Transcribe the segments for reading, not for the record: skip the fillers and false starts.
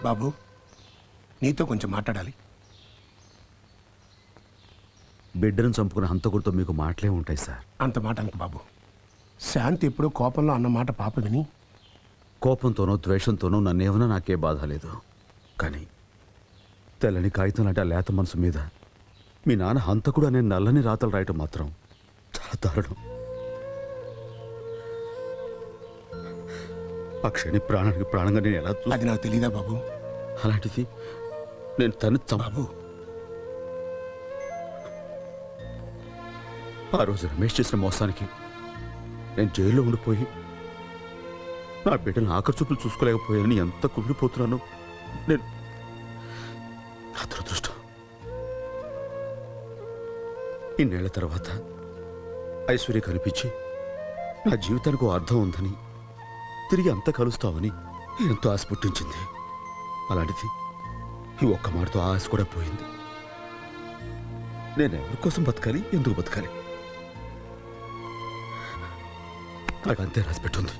బాబు, నీతో కొంచెం మాట్లాడాలి. బిడ్డను చంపుకున్న హంతకుడితో మీకు మాటలే ఉంటాయి సార్. అంత మాట అనుకు బాబు. శాంతి ఎప్పుడూ కోపంలో అన్న మాట పాప విని కోపంతోనో ద్వేషంతోనో నన్నేమన్నా నాకే బాధ లేదు. కానీ తెల్లని కాగితం లాంటి ఆ లేత మనసు మీద మీ నాన్న హంతకుడు అనే నల్లని రాతలు రాయటం మాత్రం చాలా దారుణం. అక్షని ప్రాణానికి ప్రాణంగా నేను ఎలా అది నాకు తెలీదా బాబు? అలాంటిది నేను తను బాబు, ఆ రోజు రమేష్ చేసిన మోసానికి నేను జైల్లో ఉండిపోయి నా బిడ్డను ఆఖరి చూపులు చూసుకోలేకపోయానని ఎంత కుమిలిపోతున్నానో నేను. నా దురదృష్టం ఇన్నేళ్ల తర్వాత ఐశ్వర్య కనిపించి నా జీవితానికి ఓ అర్థం ఉందని, తిరిగి అంతా కలుస్తామని ఎంతో ఆశ పుట్టించింది. అలాంటిది ఈ ఒక్క మాటతో ఆశ కూడా పోయింది. నేను ఎవరి కోసం బతకాలి, ఎందుకు బతకాలి? నాకు అంతే రాసి పెట్టుంది.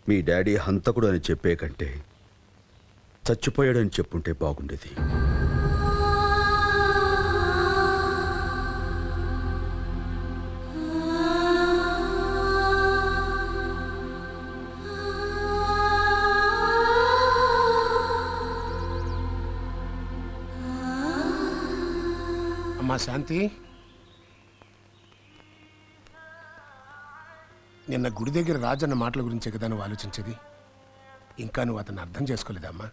మీ డాడీ హంతకుడు అని చెప్పే కంటే చచ్చిపోయాడని చెప్పుంటే బాగుండేది. అమ్మా శాంతి, నిన్న గుడి దగ్గర రాజన్న మాటల గురించే కదా నువ్వు ఆలోచించేది. ఇంకా నువ్వు అతను అర్థం చేసుకోలేదమ్మా.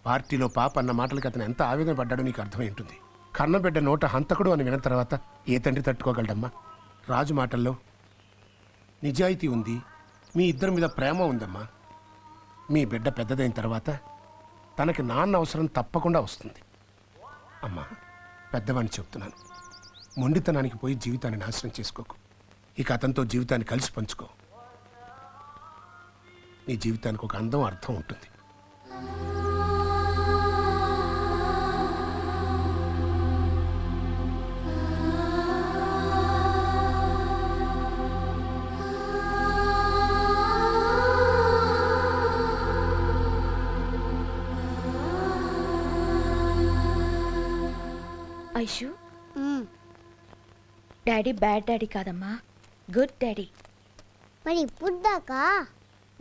పార్టీలో పాప అన్న మాటలకి అతను ఎంత ఆవేదన పడ్డాడో నీకు అర్థమై ఉంటుంది. కన్నబిడ్డ నోట హంతకుడు అని విన్న తర్వాత ఏ తండ్రి తట్టుకోగలడమ్మా? రాజు మాటల్లో నిజాయితీ ఉంది, మీ ఇద్దరి మీద ప్రేమ ఉందమ్మా. మీ బిడ్డ పెద్దదైన తర్వాత తనకి నాన్న అవసరం తప్పకుండా వస్తుంది. అమ్మా, పెద్దవాడిని చెప్తున్నాను, మొండితనానికి పోయి జీవితాన్ని నాశనం చేసుకోకు. ఇక అతనితో జీవితాన్ని కలిసి పంచుకో. నీ జీవితానికి ఒక అందం, అర్థం ఉంటుంది. ఐషు, డాడీ బ్యాడ్ డాడీ కాదమ్మా, గుడ్ డాడీ. మరి ఇప్పుడు దాకా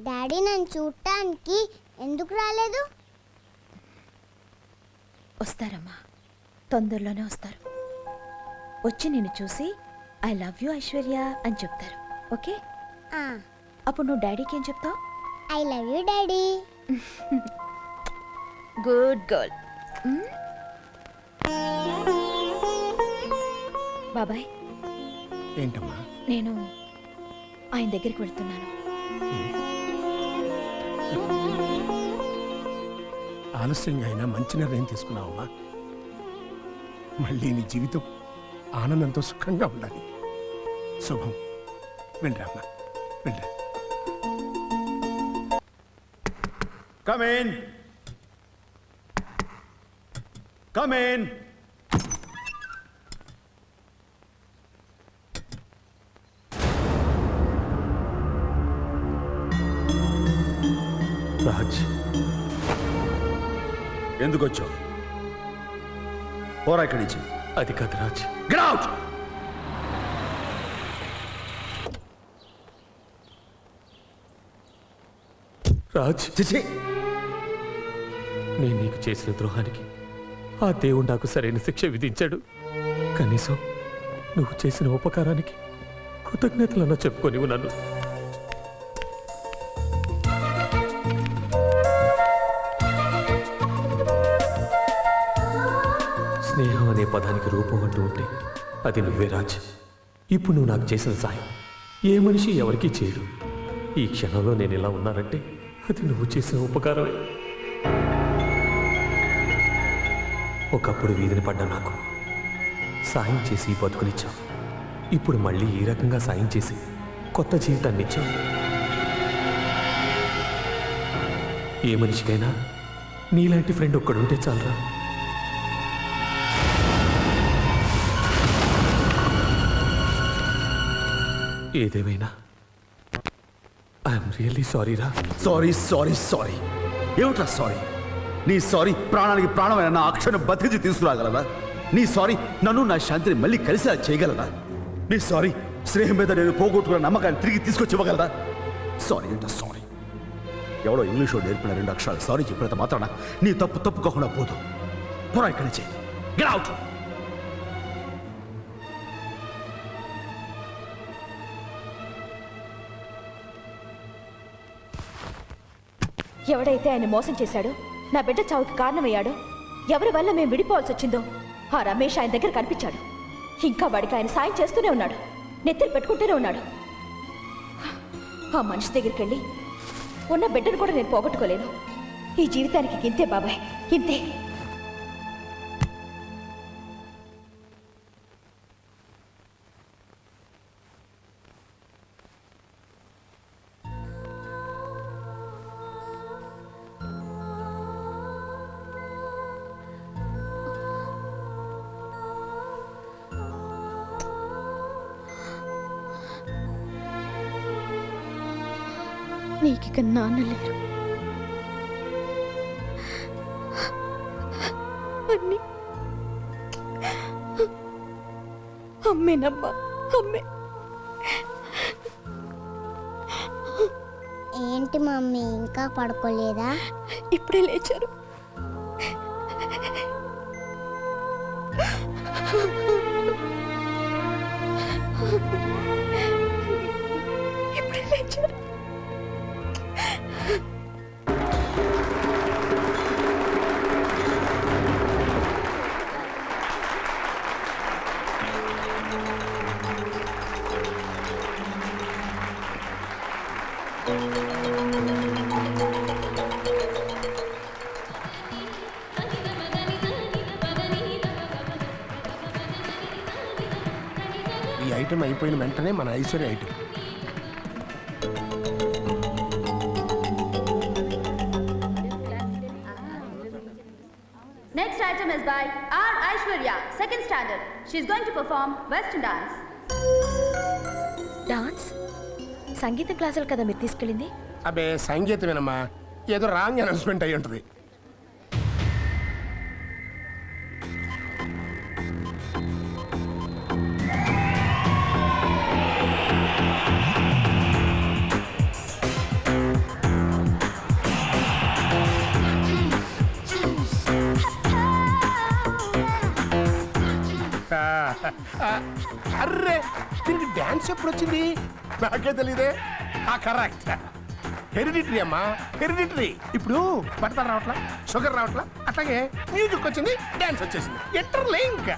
డాడీ నన్ను చూడటానికి ఎందుకు రాలేదు? వస్తారమ్మా, తొందరలోనే వస్తారు. వచ్చి నిన్ను చూసి ఐ లవ్ యూ ఐశ్వర్య అని చెప్తారు. ఓకే? అప్పుడు నువ్వు డాడీకి ఏం చెప్తావు? I love you daddy. Good girl. బాబాయ్, ఏంటమ్మా? నేను ఆయన దగ్గరికి వెళ్తున్నాను. ఆలస్యంగా అయినా మంచి నిర్ణయం తీసుకున్నావమ్మా. మళ్ళీ నీ జీవితం ఆనందంతో సుఖంగా ఉండాలి. శుభం. వెళ్ళరామ్మా, వెళ్ళరా. Come in. Come in. Raj, ఎందుకు వచ్చావు? పోరా ఇక్కడి నుంచి. అది కాదు రాజ్. Get out! రాజ్, చిచి, నేను నీకు చేసిన ద్రోహానికి ఆ దేవుడు నాకు సరైన శిక్ష విధించాడు. కనీసం నువ్వు చేసిన ఉపకారానికి కృతజ్ఞతలన్నా చెప్పుకొని నన్ను. స్నేహం అనే పదానికి రూపం అంటూ ఉంటే అది నువ్వే రాజ్. ఇప్పుడు నువ్వు నాకు చేసిన సాయం ఏ మనిషి ఎవరికీ చేయడు. ఈ క్షణంలో నేను ఇలా ఉన్నానంటే అది నువ్వు చేసిన ఉపకారమే. ఒకప్పుడు వీధిని పడ్డా నాకు సాయం చేసి బతుకునిచ్చావు. ఇప్పుడు మళ్ళీ ఈ రకంగా సాయం చేసి కొత్త జీవితాన్ని ఇచ్చావు. ఏ మనిషికైనా నీలాంటి ఫ్రెండ్ ఒక్కడుంటే చాలరా. ఏదేమైనా ఐఎమ్ రియల్లీ సారీ రా. సారీ సారీ సారీ ఏమిట్రా సారీ? నీ సారీ ప్రాణానికి ప్రాణమైన నా అక్షరం బతికించి తీసుకురాగలదా? నీ సారీ నన్ను నా శాంతిని మళ్ళీ కలిసి చేయగలదా? నీ సారీ స్నేహం మీద నేను పోగొట్టుకున్న నమ్మకాన్ని తిరిగి తీసుకొచ్చి ఇవ్వగలదా? సారీ అంటే సారీ. ఎవడో ఇంగ్లీష్లో నేర్పిన 2 అక్షరాలు సారీ చెప్పినంత మాత్రాన నీ తప్పు తప్పుకోకుండా పోదు. పోరా ఇక్కడి నుంచి. Get out. ఎవడైతే ఆయన మోసం చేశాడో, నా బిడ్డ చావుకి కారణమయ్యాడో, ఎవరి వల్ల మేము విడిపోవాల్సి వచ్చిందో ఆ రమేష్ ఆయన దగ్గర కనిపించాడు. ఇంకా వాడికి ఆయన సాయం చేస్తూనే ఉన్నాడు, నెత్తిలు పెట్టుకుంటూనే ఉన్నాడు. ఆ మనిషి దగ్గరికి వెళ్ళి ఉన్న బిడ్డను కూడా నేను పోగొట్టుకోలేను. ఈ జీవితానికి ఇంతే బాబాయ్, ఇంతే. నీకిక నాన్న లేరు. అన్నీ అమ్మేనమ్మా, అమ్మే. ఏంటి మమ్మీ ఇంకా పడుకోలేదా? ఇప్పుడే లేచారు. ఇప్పుడే లేచారు. ఈ ఐటెం అయిపోయిన వెంటనే మన Aishwarya item. Next item is by R. Aishwarya, 2nd standard. She is going to perform Western dance. Dance సంగీత క్లాసులు కదా మీరు తీసుకెళ్ళింది? అబ్బే సంగీతమేనమ్మా, ఏదో రాంగ్ అనౌన్స్మెంట్ అయి ఉంటుంది. అర్రే దీనికి డాన్స్ ఎప్పుడు వచ్చింది? నాకే తెలీదే. కరెక్ట్, హెరిడిటరీ అమ్మా, హెరిడిటరీ. ఇప్పుడు బట్టలు రావట్లా, షుగర్ రావట్లా, అట్లాగే మ్యూజిక్ వచ్చింది, డాన్స్ వచ్చేసింది. ఎటర్ లింక్.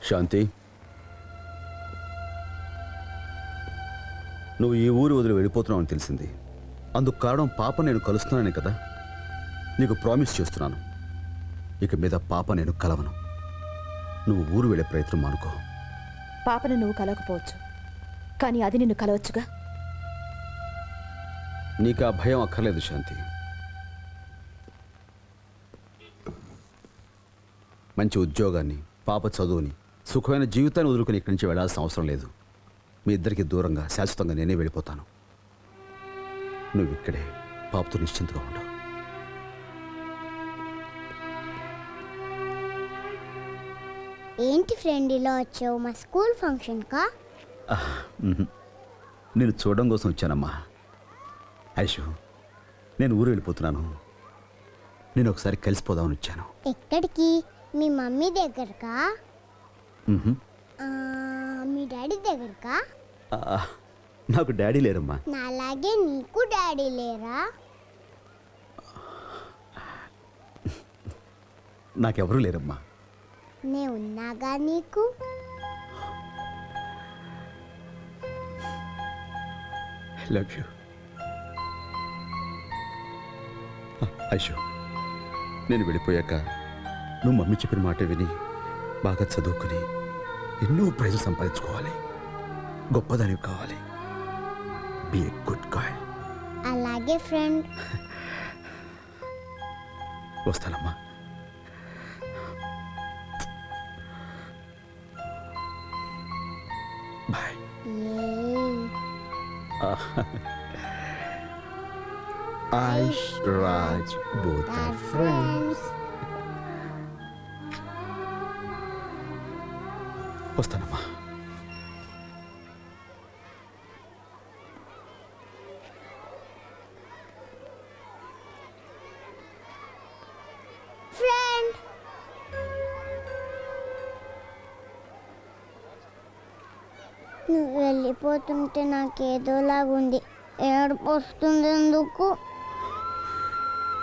శాంతి, నువ్వు ఈ ఊరు వదిలి వెళ్ళిపోతున్నావు అని తెలిసింది. అందుకు కారణం పాప నేను కలుస్తున్నానే కదా. నీకు ప్రామిస్ చేస్తున్నాను, ఇక మీద పాప నేను కలవను. నువ్వు ఊరు వెళ్ళే ప్రయత్నం మానుకో. పాపను నువ్వు కలవకపోవచ్చు, కానీ అది నిన్ను కలవచ్చుగా. నీకు ఆ భయం అక్కర్లేదు శాంతి. మంచి ఉద్యోగాన్ని, పాప చదువుని, సుఖమైన జీవితాన్ని వదులుకొని ఇక్కడి నుంచి వెళ్ళాల్సిన అవసరం లేదు. మీ ఇద్దరికి దూరంగా శాశ్వతంగా నేనే వెళ్ళిపోతాను. నువ్వు ఇక్కడే పాపతో నిశ్చింతగా ఉండవు. ఏంటి ఫ్రెండ్ ఇలా వచ్చావు? మా స్కూల్ ఫంక్షన్కా? నేను చూడడం కోసం వచ్చానమ్మా. ఐషు, నేను ఊరు వెళ్ళిపోతున్నాను. నేను ఒకసారి కలిసిపోదామని వచ్చాను. ఎక్కడికి? మీ మమ్మీ దగ్గరకా? మ్హూ. మీ డాడీ దగ్గరకా? ఆ, నాకు డాడీ లేరమ్మా. నాలాగే నీకు డాడీ లేరా? నాకెవరూ లేరమ్మా. నే ఉన్నాగా నీకు. Love you. ఐషు, నేను వెళ్ళిపోయాక నువ్వు మమ్మీ చెప్పిన మాట విని బాగా చదువుకుని ఎన్నో ప్రైజులు సంపాదించుకోవాలి. గొప్పదానివి కావాలి. Be a good girl. అలాగే ఫ్రెండ్. వస్తానమ్మా. Bye. Aish, Raj, both are friends. వస్తానమ్మా. ఫ్రెండ్. నువ్వు వెళ్ళిపోతుంటే నాకేదోలాగుంది. ఏడుపు వస్తుంది. ఎందుకు?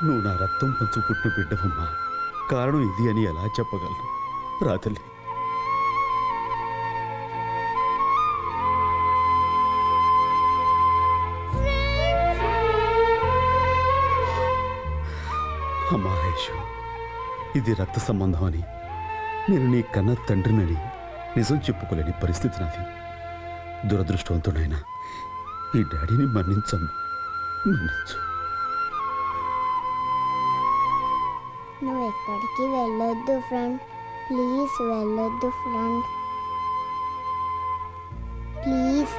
నువ్వు నా రక్తం పంచు పుట్టిన బిడ్డవమ్మా. కారణం ఇది అని ఎలా చెప్పగలను? రా తల్లి. అమ్మా ఐషు, ఇది రక్త సంబంధం అని, నేను నీ కన్న తండ్రినని నిజం చెప్పుకోలేని పరిస్థితి నాది. దురదృష్టవంతుడైనా ఈ డాడీని మన్నించమ్మా, మన్నించు. నువ్వు ఎక్కడికి వెళ్ళొద్దు ఫ్రెండ్. ప్లీజ్ వెళ్ళొద్దు ఫ్రెండ్. ప్లీజ్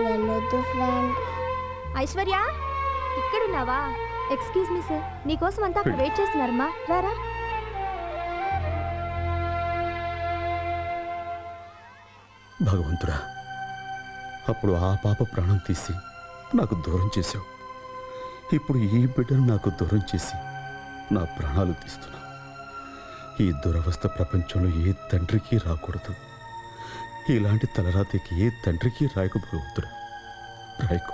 వెళ్ళొద్దు ఫ్రెండ్. ఐశ్వర్య, ఇక్కడున్నావా? ఎక్స్క్యూజ్ మీ సార్, నీకోసం అంతా అక్కడ వెయిట్ చేస్తున్నారమ్మా. రారా. భగవంతుడా, అప్పుడు ఆ పాప ప్రాణం తీసి నాకు దూరం చేశావు. ఇప్పుడు ఈ బిడ్డను నాకు దూరం చేసి నా ప్రాణాలు తీస్తున్నా. ఈ దురవస్థ ప్రపంచంలో ఏ తండ్రికి రాకూడదు. ఇలాంటి తలరాతికి ఏ తండ్రికి రాయకు భగవంతుడా, రాయకు.